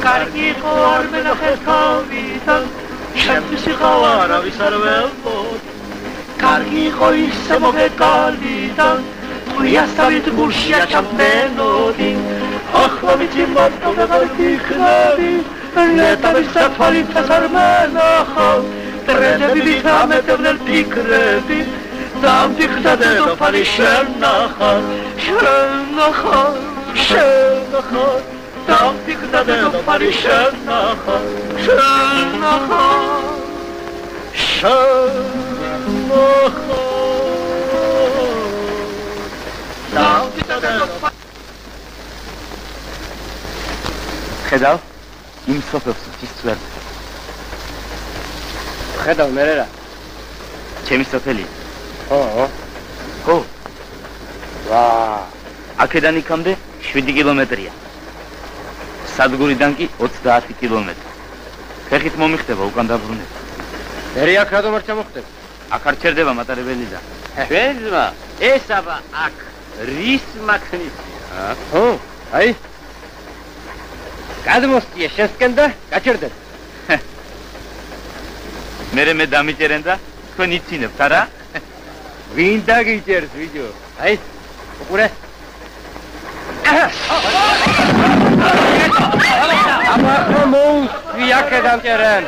კარგი იყო არ მენახეთ თავიდან ჩემთვის იყავარ ავის არ ველბოდ კარგი იყო ისე მოგეკალიდან იასავით გულშია ჩამფრენოდი ახლა ვიცი მარტო ვეღარ გიხნები ნეტავის საფალიფას არ მენახავ ტრენები ვიტამეტებდნენ ფიქრები დამფიქრდა დედოფალი შენახარ დამფიქრდა დედოფალი შენახარ ხედავ იმ სოფელს ის წვერთ ხედავ მერე რა ჩემი სოფელი ხო ვა აქედან იქამდე 7 კილომეტრია სადგურიდან კი 30 კილომეტრი ფეხით მომიხდება უკან დაბრუნება მერე აქ რატომ არ ჩამოხდება აქ არ ჩერდება მატარებელი და ჩვენ ძმა ეს აბა აქ რის მაქსნისია ხო აი გადმოსწია შესკენ და გაჩერდეთ მე დამიჭერენ და თქვენ იცინებთ არა ვინ დაგიჭერს ვიჯო აი უყურე აბა მომს ვიაკე დამჭერენ